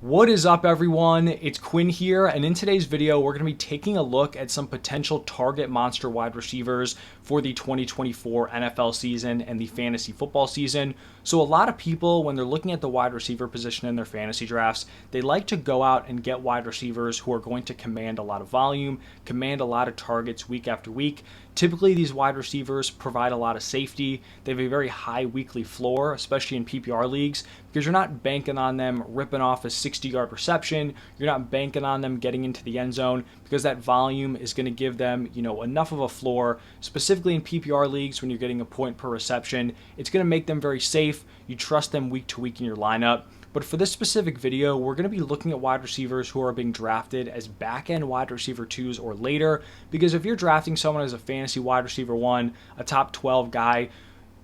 What is up, everyone? It's Quinn here, and in today's video, we're going to be taking a look at some potential target monster wide receivers for the 2024 NFL season and the fantasy football season. So a lot of people, when they're looking at the wide receiver position in their fantasy drafts, they like to go out and get wide receivers who are going to command a lot of volume, command a lot of targets week after week. Typically, these wide receivers provide a lot of safety. They have a very high weekly floor, especially in PPR leagues, because you're not banking on them ripping off a 60-yard reception. You're not banking on them getting into the end zone, because that volume is going to give them, enough of a floor, specifically in PPR leagues when you're getting a point per reception. It's going to make them very safe. You trust them week to week in your lineup. But for this specific video, we're going to be looking at wide receivers who are being drafted as back-end wide receiver 2s or later, because if you're drafting someone as a fantasy wide receiver 1, a top 12 guy,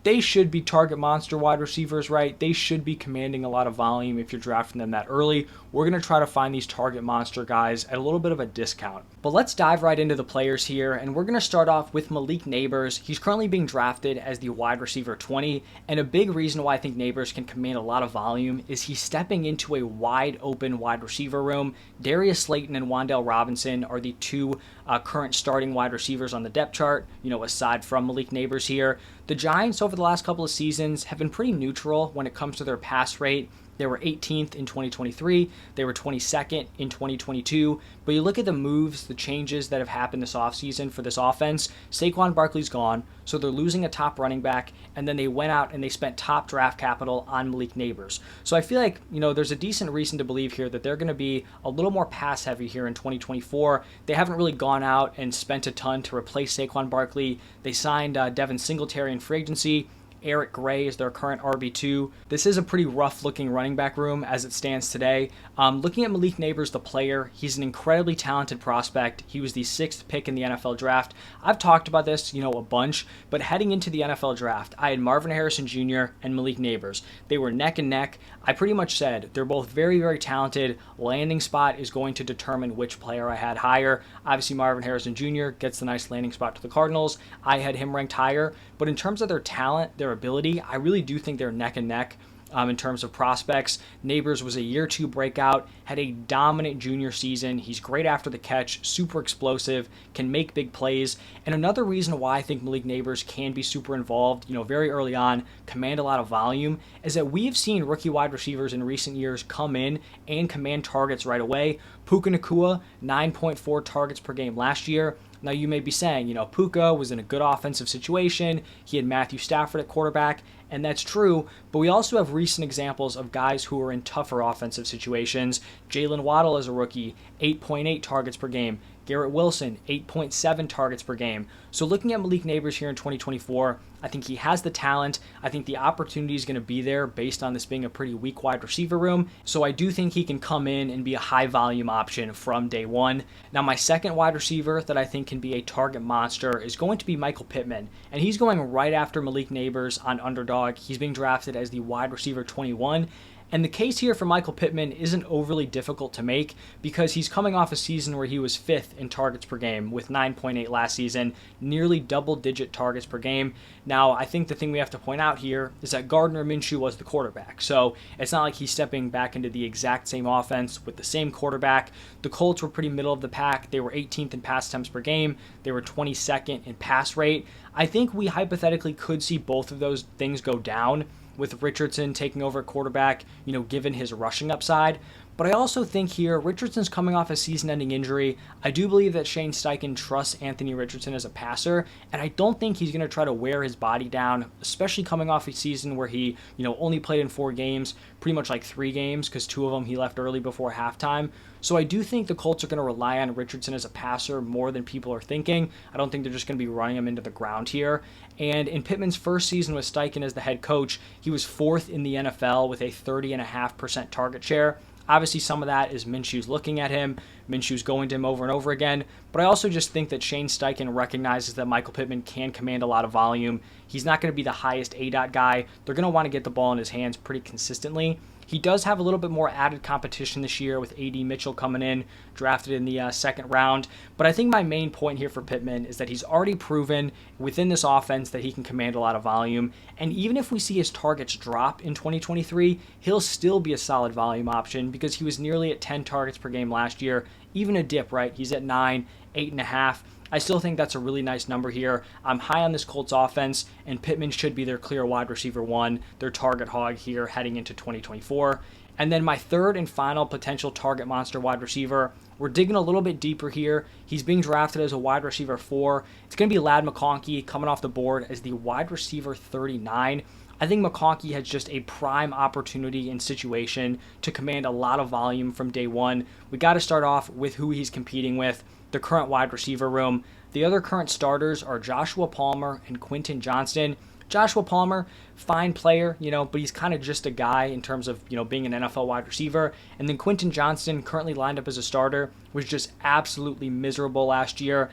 they should be target monster wide receivers, right? They should be commanding a lot of volume if you're drafting them that early. We're going to try to find these target monster guys at a little bit of a discount. But let's dive right into the players here, and we're going to start off with Malik Nabers. He's currently being drafted as the wide receiver 20, and a big reason why I think Nabers can command a lot of volume is he's stepping into a wide open wide receiver room. Darius Slayton and Wan'Dale Robinson are the two current starting wide receivers on the depth chart, aside from Malik Nabers here. The Giants over the last couple of seasons have been pretty neutral when it comes to their pass rate. They were 18th in 2023. They were 22nd in 2022. But you look at the moves, the changes that have happened this offseason for this offense. Saquon Barkley's gone, so they're losing a top running back, and then they went out and they spent top draft capital on Malik Nabers. So I feel like, there's a decent reason to believe here that they're going to be a little more pass heavy here in 2024. They haven't really gone out and spent a ton to replace Saquon Barkley. They signed Devin Singletary in free agency. Eric Gray is their current RB2. This is a pretty rough-looking running back room as it stands today. Looking at Malik Nabers, the player, he's an incredibly talented prospect. He was the 6th pick in the NFL draft. I've talked about this, a bunch, but heading into the NFL draft, I had Marvin Harrison Jr. and Malik Nabers. They were neck and neck. I pretty much said they're both very, very talented. Landing spot is going to determine which player I had higher. Obviously, Marvin Harrison Jr. gets the nice landing spot to the Cardinals. I had him ranked higher, but in terms of their talent, their ability, I really do think they're neck and neck. In terms of prospects, Nabers was a year 2 breakout, had a dominant junior season. He's great after the catch, super explosive, can make big plays. And another reason why I think Malik Nabers can be super involved, very early on, command a lot of volume, is that we've seen rookie wide receivers in recent years come in and command targets right away. Puka Nacua, 9.4 targets per game last year. Now, you may be saying, Puka was in a good offensive situation. He had Matthew Stafford at quarterback, and that's true. But we also have recent examples of guys who are in tougher offensive situations. Jalen Waddle as a rookie, 8.8 targets per game. Garrett Wilson, 8.7 targets per game. So looking at Malik Nabers here in 2024, I think he has the talent. I think the opportunity is going to be there based on this being a pretty weak wide receiver room. So I do think he can come in and be a high volume option from day one. Now, my second wide receiver that I think can be a target monster is going to be Michael Pittman. And he's going right after Malik Nabers on Underdog. He's being drafted as the wide receiver 21. And the case here for Michael Pittman isn't overly difficult to make because he's coming off a season where he was 5th in targets per game with 9.8 last season, nearly double-digit targets per game. Now, I think the thing we have to point out here is that Gardner Minshew was the quarterback. So it's not like he's stepping back into the exact same offense with the same quarterback. The Colts were pretty middle of the pack. They were 18th in pass attempts per game. They were 22nd in pass rate. I think we hypothetically could see both of those things go down with Richardson taking over at quarterback, given his rushing upside. But I also think here, Richardson's coming off a season-ending injury. I do believe that Shane Steichen trusts Anthony Richardson as a passer, and I don't think he's going to try to wear his body down, especially coming off a season where he, only played in 4 games, pretty much like 3 games, because 2 of them he left early before halftime. So I do think the Colts are going to rely on Richardson as a passer more than people are thinking. I don't think they're just going to be running him into the ground here. And in Pittman's first season with Steichen as the head coach, he was 4th in the NFL with a 30.5% target share. Obviously, some of that is Minshew's looking at him. Minshew's going to him over and over again. But I also just think that Shane Steichen recognizes that Michael Pittman can command a lot of volume. He's not going to be the highest ADOT guy. They're going to want to get the ball in his hands pretty consistently. He does have a little bit more added competition this year with A.D. Mitchell coming in, drafted in the second round. But I think my main point here for Pittman is that he's already proven within this offense that he can command a lot of volume. And even if we see his targets drop in 2023, he'll still be a solid volume option because he was nearly at 10 targets per game last year. Even a dip, right? He's at 9, 8.5. I still think that's a really nice number here. I'm high on this Colts offense, and Pittman should be their clear wide receiver one, their target hog here heading into 2024. And then my third and final potential target monster wide receiver, we're digging a little bit deeper here. He's being drafted as a wide receiver 4. It's going to be McConkey coming off the board as the wide receiver 39. I think McConkey has just a prime opportunity and situation to command a lot of volume from day one. We got to start off with who he's competing with, the current wide receiver room. The other current starters are Joshua Palmer and Quentin Johnston. Joshua Palmer, fine player, but he's kind of just a guy in terms of, being an NFL wide receiver. And then Quentin Johnston, currently lined up as a starter, was just absolutely miserable last year.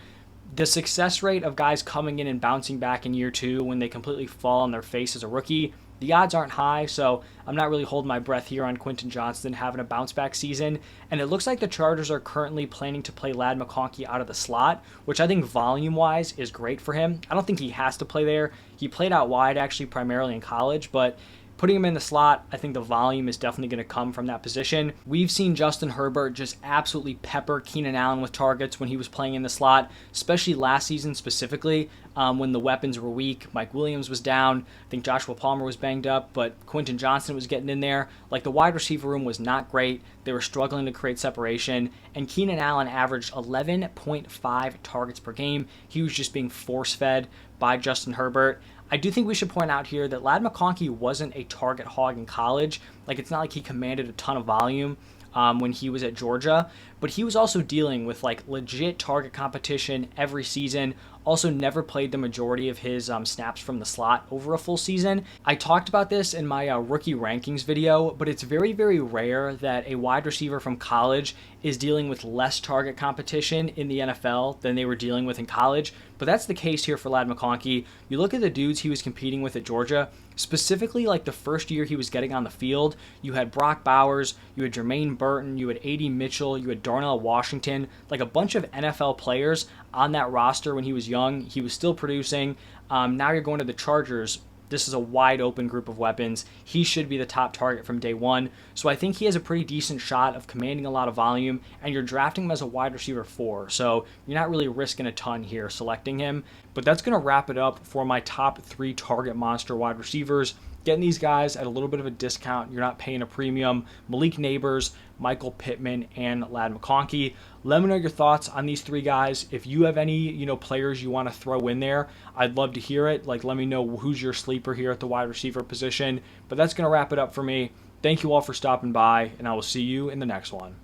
The success rate of guys coming in and bouncing back in year 2 when they completely fall on their face as a rookie, the odds aren't high, so I'm not really holding my breath here on Quentin Johnston having a bounce back season. And it looks like the Chargers are currently planning to play McConkey out of the slot, which I think volume-wise is great for him. I don't think he has to play there. He played out wide actually primarily in college, but putting him in the slot, I think the volume is definitely going to come from that position. We've seen Justin Herbert just absolutely pepper Keenan Allen with targets when he was playing in the slot, especially last season specifically when the weapons were weak. Mike Williams was down. I think Joshua Palmer was banged up, but Quentin Johnston was getting in there. Like, the wide receiver room was not great. They were struggling to create separation, and Keenan Allen averaged 11.5 targets per game. He was just being force-fed by Justin Herbert. I do think we should point out here that McConkey wasn't a target hog in college. Like, it's not like he commanded a ton of volume when he was at Georgia, but he was also dealing with legit target competition every season. Also never played the majority of his snaps from the slot over a full season. I talked about this in my rookie rankings video, but it's very, very rare that a wide receiver from college is dealing with less target competition in the NFL than they were dealing with in college. But that's the case here for McConkey. You look at the dudes he was competing with at Georgia, specifically the first year he was getting on the field, you had Brock Bowers, you had Jermaine Burton, you had A.D. Mitchell, you had Darnell Washington, a bunch of NFL players on that roster when he was young. He was still producing. Now you're going to the Chargers. This is a wide open group of weapons. He should be the top target from day one. So I think he has a pretty decent shot of commanding a lot of volume, and you're drafting him as a wide receiver 4. So you're not really risking a ton here selecting him. But that's going to wrap it up for my top 3 target monster wide receivers. Getting these guys at a little bit of a discount. You're not paying a premium. Malik Nabers, Michael Pittman, and McConkey. Let me know your thoughts on these 3 guys. If you have any, players you want to throw in there, I'd love to hear it. Let me know who's your sleeper here at the wide receiver position. But that's going to wrap it up for me. Thank you all for stopping by, and I will see you in the next one.